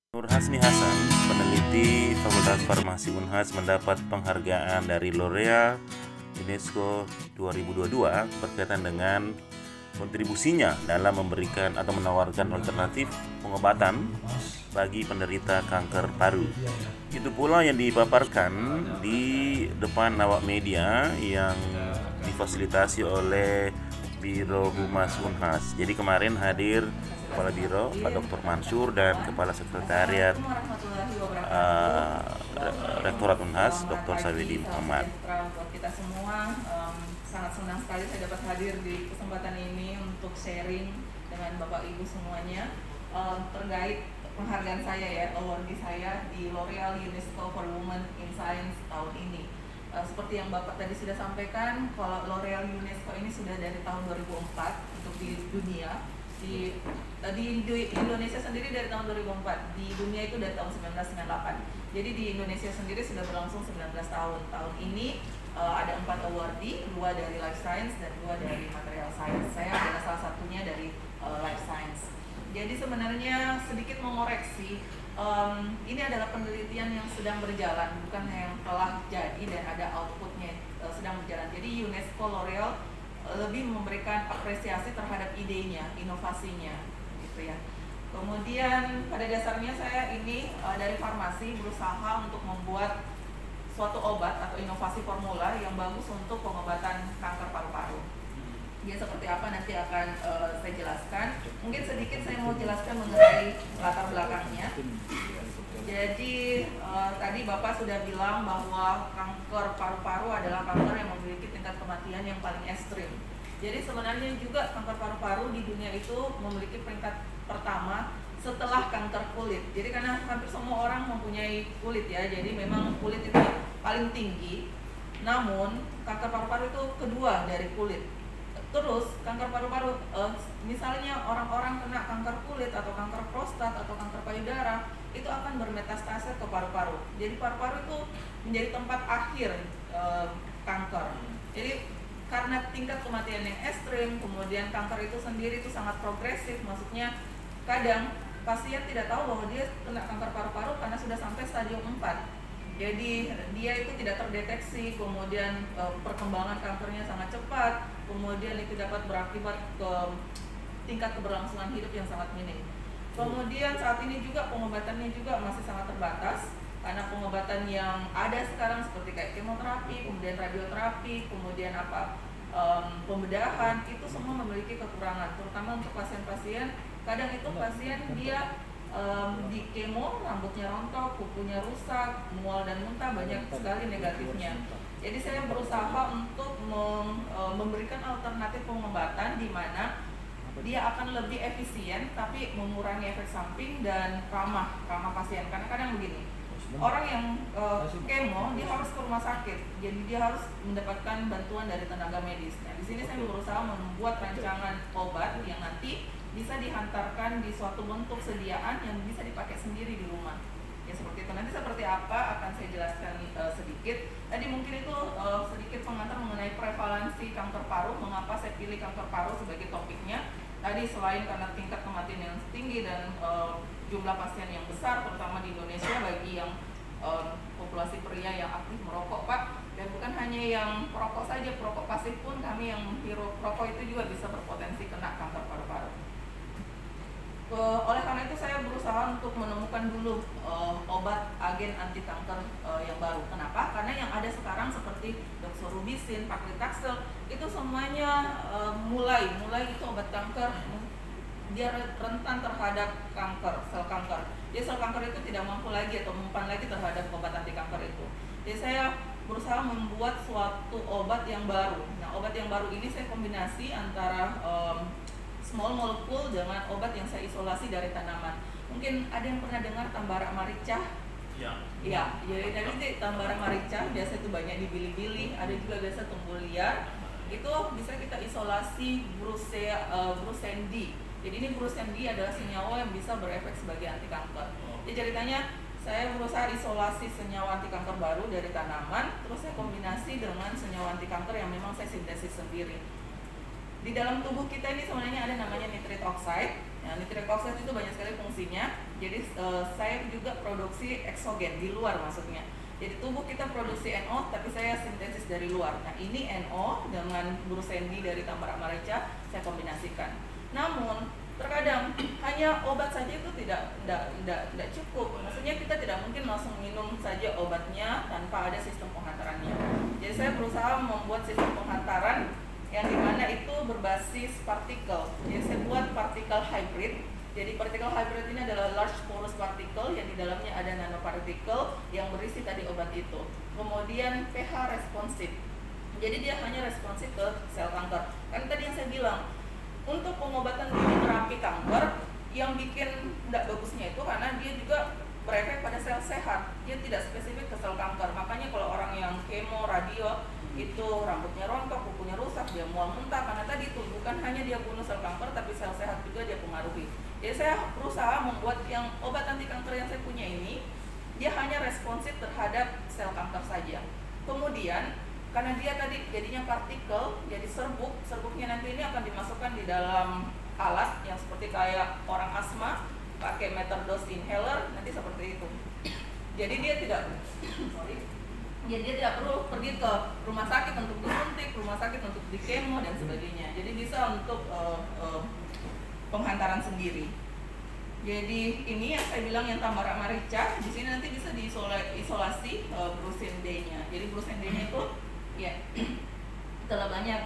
Nur Hasni Hasan, peneliti Fakultas Farmasi Unhas, mendapat penghargaan dari L'Oreal UNESCO 2022 berkaitan dengan kontribusinya dalam memberikan atau menawarkan alternatif pengobatan bagi penderita kanker paru. Itu pula yang dipaparkan di depan awak media yang difasilitasi oleh Biro Humas Unhas. Jadi kemarin hadir Kepala Biro Pak Dr. Mansur dan Kepala Sekretariat Rektorat Unhas Dr. Sawidi Muhammad. Buat kita semua, sangat senang sekali saya dapat hadir di kesempatan ini untuk sharing dengan Bapak Ibu semuanya terkait penghargaan saya ya, award saya di L'Oreal UNESCO for Women in Science tahun ini. Seperti yang Bapak tadi sudah sampaikan, kalau L'Oreal UNESCO ini sudah dari tahun 2004 untuk di dunia. Di Indonesia sendiri dari tahun 2004, di dunia itu dari tahun 1998. Jadi di Indonesia sendiri sudah berlangsung 19 tahun. Tahun ini ada 4 awardee, 2 dari life science dan 2 dari material science. Saya adalah salah satunya dari life science. Jadi sebenarnya sedikit mengoreksi, ini adalah penelitian yang sedang berjalan, bukan yang telah jadi dan ada outputnya sedang berjalan. Jadi UNESCO L'Oreal lebih memberikan apresiasi terhadap idenya, inovasinya, gitu ya. Kemudian pada dasarnya saya ini dari farmasi berusaha untuk membuat suatu obat atau inovasi formula yang bagus untuk pengobatan kanker paru-paru. Ya seperti apa nanti akan saya jelaskan. Mungkin sedikit saya mau jelaskan mengenai latar belakangnya. Jadi tadi Bapak sudah bilang bahwa kanker paru-paru adalah kanker yang memiliki tingkat kematian yang paling ekstrim. Jadi sebenarnya juga kanker paru-paru di dunia itu memiliki peringkat pertama setelah kanker kulit. Jadi karena hampir semua orang mempunyai kulit ya, jadi memang kulit itu paling tinggi. Namun kanker paru-paru itu kedua dari kulit. Terus kanker paru-paru, misalnya orang-orang kena kanker kulit atau kanker prostat atau kanker payudara, itu akan bermetastase ke paru-paru. Jadi paru-paru itu menjadi tempat akhir kanker. Jadi karena tingkat kematian yang ekstrim, kemudian kanker itu sendiri itu sangat progresif, maksudnya kadang pasien tidak tahu bahwa dia kena kanker paru-paru karena sudah sampai stadium 4. Jadi dia itu tidak terdeteksi, kemudian perkembangan kankernya sangat cepat, kemudian itu dapat berakibat ke tingkat keberlangsungan hidup yang sangat minim. Kemudian saat ini juga pengobatannya juga masih sangat terbatas, karena pengobatan yang ada sekarang seperti kayak kemoterapi, kemudian radioterapi, kemudian pembedahan, itu semua memiliki kekurangan, terutama untuk pasien-pasien. Kadang itu pasien dia di kemo, rambutnya rontok, kukunya rusak, mual dan muntah, banyak sekali negatifnya. Jadi saya berusaha untuk memberikan alternatif pengobatan di mana dia akan lebih efisien tapi mengurangi efek samping dan ramah pasien. Karena kadang begini, orang yang kemo dia harus ke rumah sakit, jadi dia harus mendapatkan bantuan dari tenaga medis. Nah, di sini saya berusaha membuat rancangan obat yang nanti bisa dihantarkan di suatu bentuk sediaan yang bisa dipakai sendiri di rumah. Ya seperti itu. Nanti seperti apa akan saya jelaskan sedikit. Tadi mungkin itu sedikit pengantar mengenai prevalensi kanker paru. Mengapa saya pilih kanker paru sebagai topiknya? Tadi selain karena tingkat kematian yang tinggi dan jumlah pasien yang besar, terutama di Indonesia bagi yang populasi pria yang aktif merokok, Pak. Dan bukan hanya yang perokok saja, perokok pasif pun kami yang menghirup rokok itu juga bisa berpotensi kena kanker paru-paru. Oleh karena itu saya berusaha untuk menemukan dulu obat agen anti kanker yang baru. Kenapa? Karena yang ada sekarang seperti doxorubicin, paclitaxel itu semuanya mulai itu obat kanker, dia rentan terhadap kanker, sel kanker. Jadi sel kanker itu tidak mampu lagi atau mempan lagi terhadap obat anti kanker itu. Jadi saya berusaha membuat suatu obat yang baru. Nah, obat yang baru ini saya kombinasi antara small molecule dengan obat yang saya isolasi dari tanaman. Mungkin ada yang pernah dengar tambara marica? Ya, jadi tadi tambara marica biasa itu banyak di bili-bili, ada juga biasa tumbuh liar. Itu bisa kita isolasi brucendi. Jadi ini brucendi adalah senyawa yang bisa berefek sebagai anti kanker. Jadi ceritanya saya berusaha isolasi senyawa anti kanker baru dari tanaman, terus saya kombinasi dengan senyawa anti kanker yang memang saya sintesis sendiri. Di dalam tubuh kita ini sebenarnya ada namanya nitric oxide. Ya, nitric oxide itu banyak sekali fungsinya. Jadi saya juga produksi eksogen di luar maksudnya. Jadi tubuh kita produksi NO tapi saya sintesis dari luar. Nah ini NO dengan Brusendi dari Tambara Marica saya kombinasikan. Namun terkadang hanya obat saja itu tidak cukup. Maksudnya kita tidak mungkin langsung minum saja obatnya tanpa ada sistem penghantarannya. Jadi saya berusaha membuat sistem penghantaran yang dimana itu berbasis partikel. Jadi saya buat partikel hybrid. Jadi partikel hybrid ini adalah large porous particle yang di dalamnya ada nanopartikel yang berisi tadi obat itu. Kemudian pH responsif. Jadi dia hanya responsif ke sel kanker. Kan tadi yang saya bilang, untuk pengobatan terapi kanker yang bikin tidak bagusnya itu karena dia juga berefek pada sel sehat. Dia tidak spesifik ke sel kanker. Makanya kalau orang yang kemo, radio itu rambutnya rontok, kukunya rusak, dia mual muntah karena tadi itu bukan hanya dia bunuh sel kanker tapi sel sehat juga dia pengaruhi. Jadi saya berusaha membuat yang obat anti kanker yang saya punya ini dia hanya responsif terhadap sel kanker saja. Kemudian karena dia tadi jadinya partikel, jadi serbuknya nanti ini akan dimasukkan di dalam alat yang seperti kayak orang asma pakai meter dose inhaler nanti seperti itu. Jadi dia tidak jadi dia tidak perlu pergi ke rumah sakit untuk disuntik, rumah sakit untuk dikemo dan sebagainya. Jadi bisa untuk penghantaran sendiri. Jadi ini yang saya bilang yang Tambara Marica, di sini nanti bisa diisolasi Brucendenya. Jadi Brucendenya itu ya telah banyak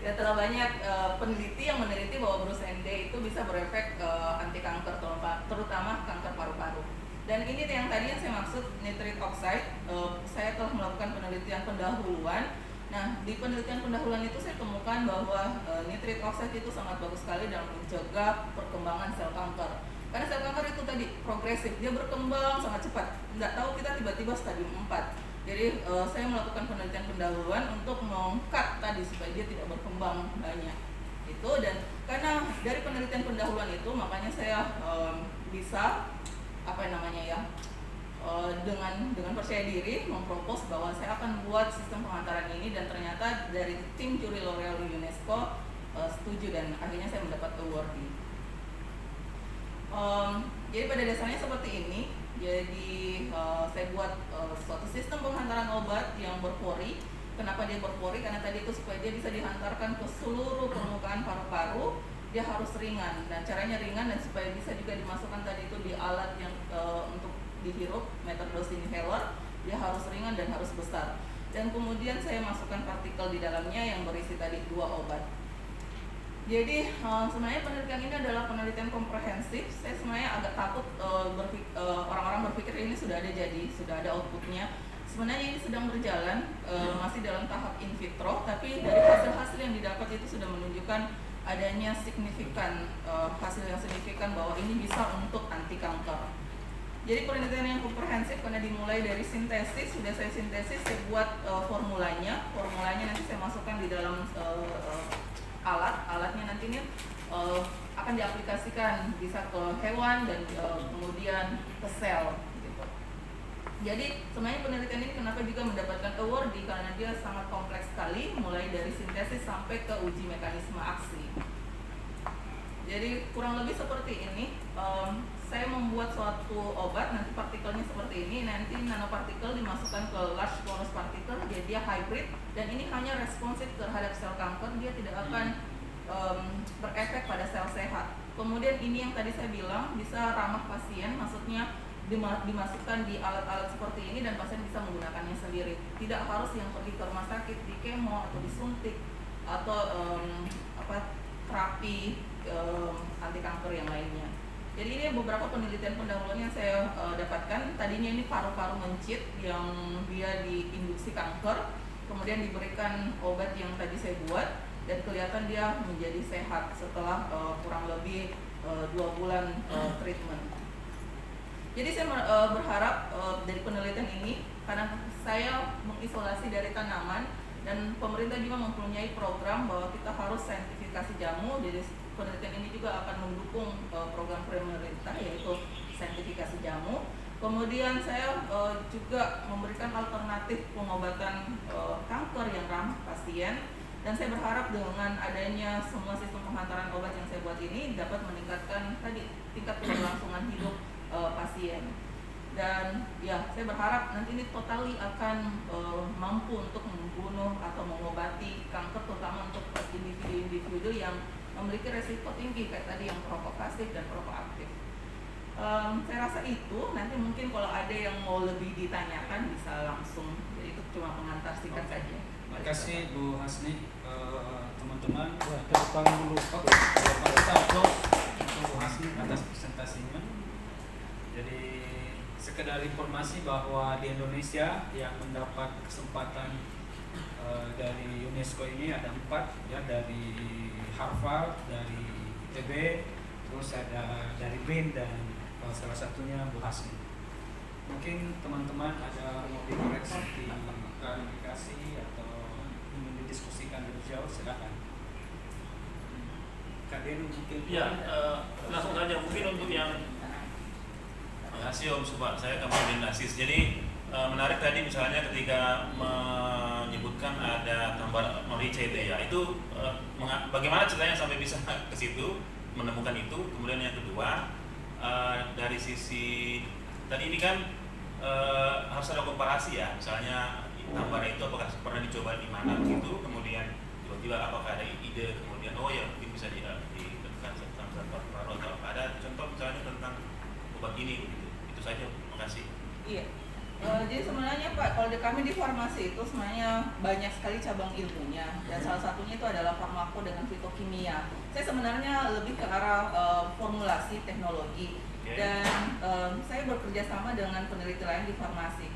telah banyak peneliti yang meneliti bahwa Brucende itu bisa berefek anti kanker terutama kanker paru-paru. Dan ini yang tadi yang saya maksud nitrate oxide, saya telah melakukan penelitian pendahuluan. Nah, di penelitian pendahuluan itu saya temukan bahwa nitrate oxide itu sangat bagus sekali dalam mencegah perkembangan sel kanker. Karena sel kanker itu tadi progresif, dia berkembang sangat cepat. Nggak tahu kita tiba-tiba stadium 4. Jadi saya melakukan penelitian pendahuluan untuk mengkat tadi supaya dia tidak berkembang banyak. Itu dan karena dari penelitian pendahuluan itu makanya saya bisa dengan percaya diri mempropos bahwa saya akan buat sistem penghantaran ini dan ternyata dari tim juri L'Oreal UNESCO setuju dan akhirnya saya mendapat award. Jadi pada dasarnya seperti ini. Jadi saya buat suatu sistem penghantaran obat yang berpori. Kenapa dia berpori? Karena tadi itu supaya dia bisa dihantarkan ke seluruh permukaan paru-paru. Dia harus ringan. Dan caranya ringan dan supaya bisa juga dimasukkan tadi itu di alat yang untuk dihirup, meter dose inhaler. Dia harus ringan dan harus besar. Dan kemudian saya masukkan partikel di dalamnya yang berisi tadi 2 obat. Jadi sebenarnya penelitian ini adalah penelitian komprehensif. Saya sebenarnya agak takut orang-orang berpikir ini sudah ada outputnya. Sebenarnya ini sedang berjalan, masih dalam tahap in vitro, tapi dari hasil-hasil yang didapat itu sudah menunjukkan adanya hasil yang signifikan bahwa ini bisa untuk anti kanker. Jadi penelitian yang komprehensif karena dimulai dari sintesis, sudah saya sintesis, saya buat formulanya nanti saya masukkan di dalam alatnya nanti ini akan diaplikasikan bisa ke hewan dan kemudian ke sel gitu. Jadi sebenarnya penelitian ini kenapa juga mendapatkan award karena dia sangat kompleks sekali mulai dari sintesis sampai ke uji mekanisme aksi. Jadi kurang lebih seperti ini. Saya membuat suatu obat nanti partikelnya seperti ini, nanti nanopartikel dimasukkan ke large porous particle, jadi dia hybrid dan ini hanya responsif terhadap sel kanker, dia tidak akan berefek pada sel sehat. Kemudian ini yang tadi saya bilang bisa ramah pasien, maksudnya dimasukkan di alat-alat seperti ini dan pasien bisa menggunakannya sendiri. Tidak harus yang pergi ke rumah sakit, di kemo atau disuntik atau terapi anti kanker yang lainnya. Jadi ini beberapa penelitian pendahuluan yang saya dapatkan. Tadinya ini paru-paru mencit yang dia diinduksi kanker, kemudian diberikan obat yang tadi saya buat dan kelihatan dia menjadi sehat setelah kurang lebih 2 bulan treatment. Jadi saya berharap dari penelitian ini, karena saya mengisolasi dari tanaman dan pemerintah juga mempunyai program bahwa kita harus saintifikasi jamu, jadi penelitian ini juga akan mendukung program pemerintah yaitu saintifikasi jamu. Kemudian saya juga memberikan alternatif pengobatan kanker yang ramah pasien Dan saya berharap dengan adanya semua sistem penghantaran obat yang saya buat ini dapat meningkatkan tadi tingkat keberlangsungan hidup pasien. Dan ya, saya berharap nanti ini totally akan mampu untuk membunuh atau mengobati kanker, terutama untuk individu-individu yang memiliki resiko tinggi kayak tadi yang perokok pasif dan perokok aktif. Saya rasa itu nanti mungkin kalau ada yang mau lebih ditanyakan bisa langsung. Jadi itu cuma pengantar singkat saja. Terima kasih Bu Hasni. Teman-teman, tepuk tangan dulu. oke, kita applause untuk Bu Hasni atas presentasinya. Jadi sekedar informasi bahwa di Indonesia yang mendapat kesempatan dari UNESCO ini ada 4 ya, dari Harvard, dari ITB, terus ada dari BRIN dan salah satunya Bu Hasni. Mungkin teman-teman ada mau dikoreksi, klarifikasi atau ingin didiskusikan lebih jauh, silakan. Kak Den mungkin. Ya, langsung saja mungkin untuk yang Om Subak, saya Kamarudin Aziz. Jadi menarik tadi misalnya ketika menyebutkan ada tambah merica itu ya, itu bagaimana ceritanya sampai bisa ke situ menemukan itu. Kemudian yang kedua dari sisi tadi ini kan harus ada komparasi ya, misalnya tambah itu apakah pernah dicoba di mana gitu, kemudian tiba-tiba apakah ada ide, kemudian oh ya mungkin bisa ditekan tentang atau ada contoh misalnya tentang obat ini begitu. Itu saja, terima kasih. Iya. Jadi sebenarnya Pak, kalau kami di farmasi itu sebenarnya banyak sekali cabang ilmunya, dan salah satunya itu adalah farmako dengan fitokimia. Saya sebenarnya lebih ke arah formulasi teknologi, dan saya bekerja sama dengan peneliti lain di farmasi.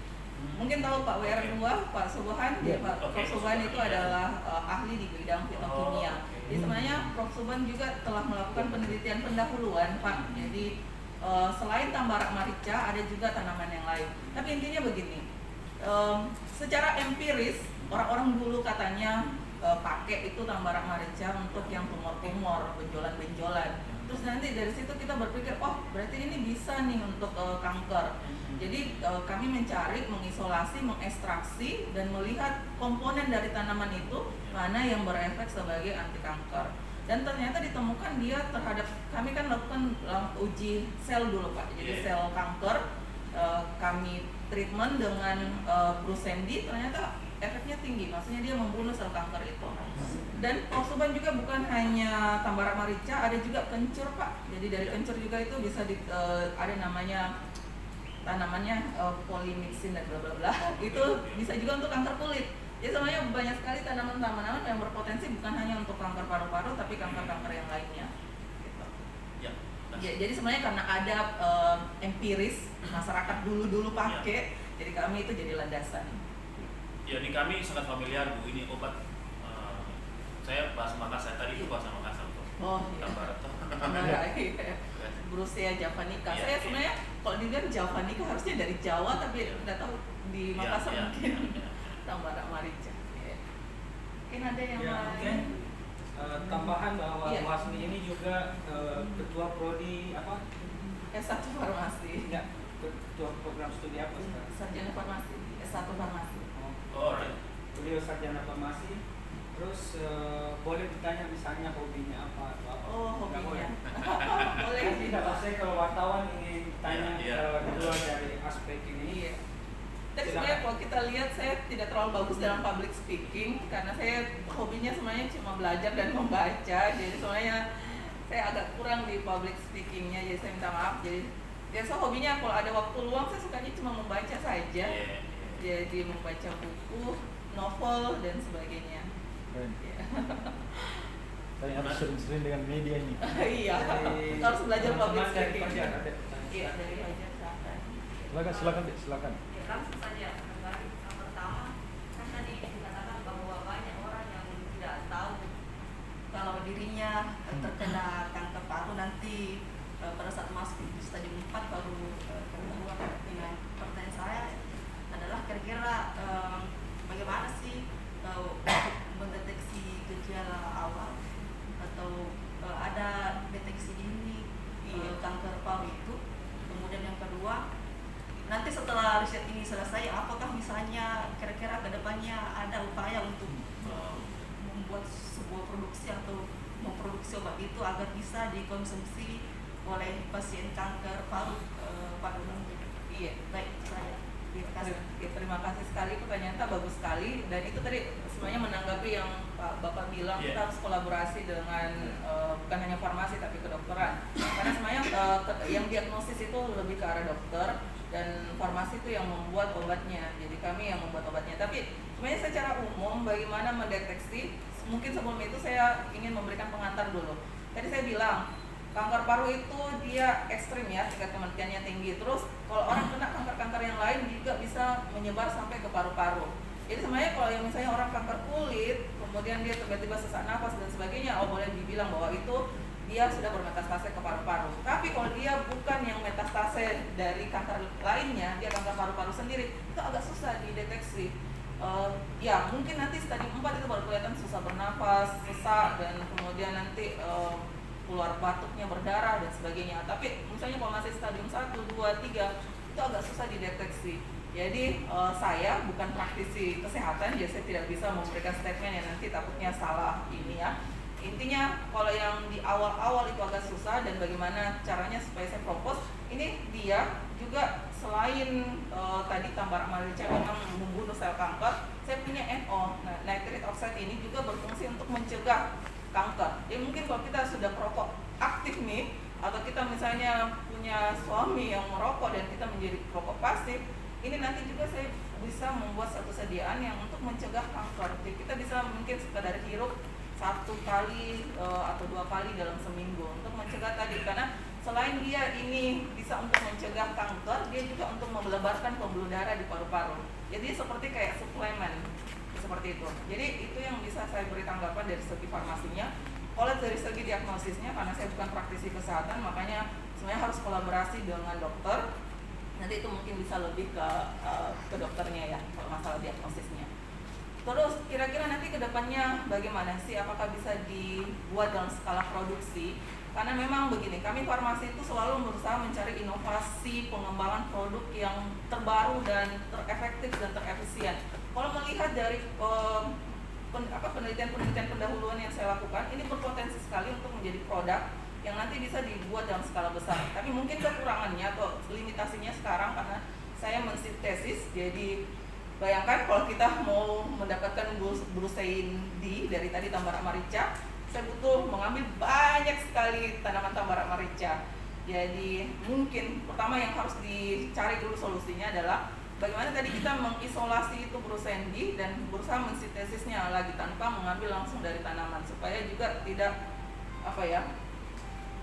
Mungkin tahu Pak WR2, Pak Subhan, Pak Prof. Subhan itu adalah ahli di bidang fitokimia. Jadi sebenarnya Prof. Subhan juga telah melakukan penelitian pendahuluan Pak. Jadi selain tambarak marica ada juga tanaman yang lain. Tapi intinya begini, secara empiris orang-orang dulu katanya pakai itu tambarak marica untuk yang tumor-tumor, benjolan-benjolan. Terus nanti dari situ kita berpikir, oh berarti ini bisa nih untuk kanker. Jadi kami mencari, mengisolasi, mengekstraksi dan melihat komponen dari tanaman itu mana yang berefek sebagai anti kanker. Dan ternyata ditemukan dia terhadap, kami kan lakukan uji sel dulu Pak, jadi sel kanker kami treatment dengan Brucendi, ternyata efeknya tinggi, maksudnya dia membunuh sel kanker itu. Dan Prof. Subhan juga bukan hanya tambarak marica, ada juga kencur Pak, jadi dari kencur juga itu bisa ada namanya tanamannya polimixin dan bla bla bla, itu bisa juga untuk kanker kulit. Jadi sebenarnya banyak sekali tanaman-tanaman yang berpotensi bukan hanya untuk kanker paru-paru, tapi kanker-kanker yang lainnya. Gitu. Ya, jadi sebenarnya karena ada empiris masyarakat dulu pakai, jadi kami itu jadi landasan. Ya, di kami sangat familiar Bu, ini obat. Saya bahasa Makassar tadi itu bahasa Makassar tuh. Oh iya. Brucea javanica. Saya sebenarnya kalau dibilang javanica harusnya dari Jawa, tapi nggak tahu di Makassar mungkin. Tambarak marica. Mungkin ada yang lain. Tambahan bahwa Bu Hasni ini juga ketua prodi apa? S1 farmasi. Enggak, ketua program studi apa sekarang? Sarjana farmasi, S1 farmasi. Oh, beliau sarjana farmasi. Terus boleh ditanya misalnya hobinya apa atau apa? Oh, hobinya. Boleh sih. Tidak, maksudnya kalau wartawan ingin tanya kedua dari aspek ini. Tapi sebenarnya kalau kita lihat saya tidak terlalu bagus dalam public speaking, karena saya hobinya sebenarnya cuma belajar dan membaca. Jadi sebenarnya saya agak kurang di public speakingnya, jadi saya minta maaf. Jadi biasa hobinya kalau ada waktu luang saya sukanya cuma membaca saja. Jadi membaca buku, novel dan sebagainya. Saya harus sering-sering dengan media ini. Iya, harus belajar public speaking. Iya, dari Fajar. Silakan. Langsung saja dari yang pertama, kan tadi dikatakan bahwa banyak orang yang tidak tahu kalau dirinya terkena kanker paru nanti pada saat masuk di stadium 4 baru keluar. Dengan pertanyaan saya adalah kira-kira bagaimana sih mendeteksi gejala awal atau ada deteksi dini kanker paru itu. Kemudian yang kedua, nanti setelah riset ini selesai, apakah misalnya kira-kira kedepannya ada upaya untuk membuat sebuah produksi atau memproduksi obat itu agar bisa dikonsumsi oleh pasien kanker paru pada umumnya. Iya. Baik, saya terima kasih. Terima kasih sekali, pertanyaan bagus sekali, dan itu tadi sebenarnya menanggapi yang Bapak bilang kita harus kolaborasi dengan bukan hanya farmasi tapi kedokteran, karena sebenarnya yang diagnosis itu lebih ke arah dokter dan farmasi itu yang membuat obatnya, jadi kami yang membuat obatnya. Tapi sebenarnya secara umum bagaimana mendeteksi, mungkin sebelum itu saya ingin memberikan pengantar dulu. Tadi saya bilang kanker paru itu dia ekstrim ya, tingkat kematiannya tinggi. Terus kalau orang kena kanker-kanker yang lain juga bisa menyebar sampai ke paru-paru. Jadi sebenarnya kalau yang misalnya orang kanker kulit, kemudian dia tiba-tiba sesak nafas dan sebagainya, boleh dibilang bahwa itu dia sudah bermetastase ke paru-paru. Tapi kalau dia bukan yang metastase dari kanker lainnya, dia kanker paru-paru sendiri, itu agak susah dideteksi. Ya mungkin nanti stadium 4 itu baru kelihatan susah bernafas, sesak, dan kemudian nanti keluar batuknya, berdarah dan sebagainya. Tapi misalnya kalau masih stadium 1, 2, 3 itu agak susah dideteksi. Jadi saya bukan praktisi kesehatan, jadi saya tidak bisa memberikan statement yang nanti takutnya salah ini ya. Intinya kalau yang di awal-awal itu agak susah, dan bagaimana caranya supaya saya propose, ini dia juga selain tadi tambar amarica memang membunuh sel kanker, saya punya NO. Nah, nitrate oxide ini juga berfungsi untuk mencegah kanker. Jadi mungkin kalau kita sudah perokok aktif nih, atau kita misalnya punya suami yang merokok dan kita menjadi perokok pasif, ini nanti juga saya bisa membuat satu sediaan yang untuk mencegah kanker. Jadi kita bisa mungkin sekadar hirup 1 kali atau 2 kali dalam seminggu untuk mencegah tadi, karena selain dia ini bisa untuk mencegah kanker, dia juga untuk melebarkan pembuluh darah di paru-paru. Jadi seperti kayak suplemen seperti itu. Jadi itu yang bisa saya beri tanggapan dari segi farmasinya. Kalau dari segi diagnosisnya, karena saya bukan praktisi kesehatan, makanya sebenarnya harus kolaborasi dengan dokter. Nanti itu mungkin bisa lebih ke dokternya ya kalau masalah diagnosisnya. Terus kira-kira nanti kedepannya bagaimana sih? Apakah bisa dibuat dalam skala produksi? Karena memang begini, kami farmasi itu selalu berusaha mencari inovasi pengembangan produk yang terbaru dan terefektif dan terefisien. Kalau melihat dari penelitian-penelitian pendahuluan yang saya lakukan, ini berpotensi sekali untuk menjadi produk yang nanti bisa dibuat dalam skala besar. Tapi mungkin kekurangannya atau limitasinya sekarang karena saya mensintesis. Jadi bayangkan kalau kita mau mendapatkan brucine D dari tadi tambar amarica, saya butuh mengambil banyak sekali tanaman tambar amarica. Jadi mungkin pertama yang harus dicari dulu solusinya adalah bagaimana tadi kita mengisolasi itu brucine D dan berusaha mensintesisnya lagi tanpa mengambil langsung dari tanaman, supaya juga tidak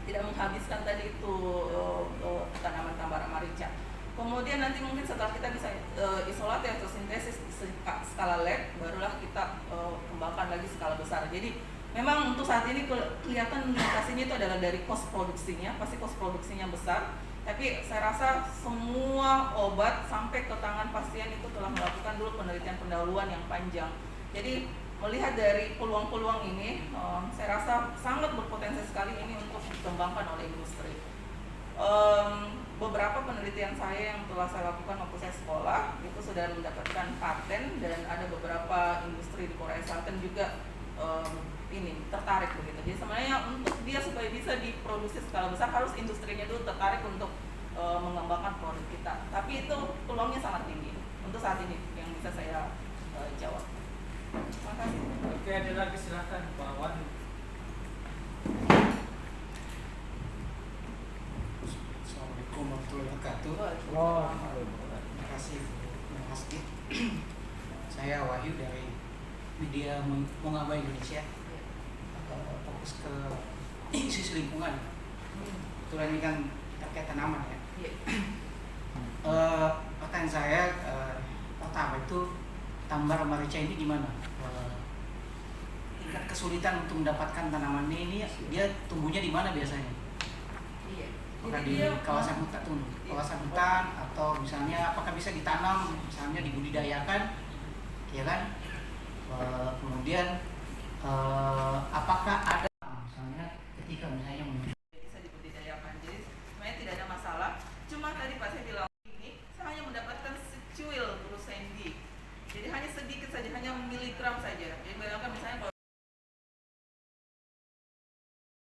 menghabiskan tadi itu tanaman tambar amarica. Kemudian nanti mungkin setelah kita bisa isolasi atau sintesis skala lab, barulah kita kembangkan lagi skala besar. Jadi memang untuk saat ini kelihatan limitasinya itu adalah dari cost produksinya, pasti cost produksinya besar. Tapi saya rasa semua obat sampai ke tangan pasien itu telah melakukan dulu penelitian pendahuluan yang panjang. Jadi melihat dari peluang-peluang ini, saya rasa sangat berpotensi sekali ini untuk dikembangkan oleh industri. Beberapa penelitian saya yang telah saya lakukan waktu saya sekolah itu sudah mendapatkan paten, dan ada beberapa industri di Korea Selatan juga tertarik begitu. Jadi sebenarnya untuk dia supaya bisa diproduksi skala besar, harus industrinya dulu tertarik untuk mengembangkan produk kita. Tapi itu peluangnya sangat tinggi untuk saat ini yang bisa saya jawab. Terima kasih. Oke, ada lagi silakan Pak Wan. Assalamualaikum warahmatullahi wabarakatuh. Terima kasih Mas Dit. Saya Wahyu dari media Mongaba Indonesia. Fokus ke isu lingkungan. Kebetulan ini kan terkait tanaman ya. Pertanyaan saya pertama itu tambar amarica ini gimana? Tingkat kesulitan untuk mendapatkan tanaman ini dia tumbuhnya di mana biasanya? Apakah di kawasan hutan atau misalnya apakah bisa ditanam, misalnya dibudidayakan, ya kan? Kemudian apakah ada misalnya ketika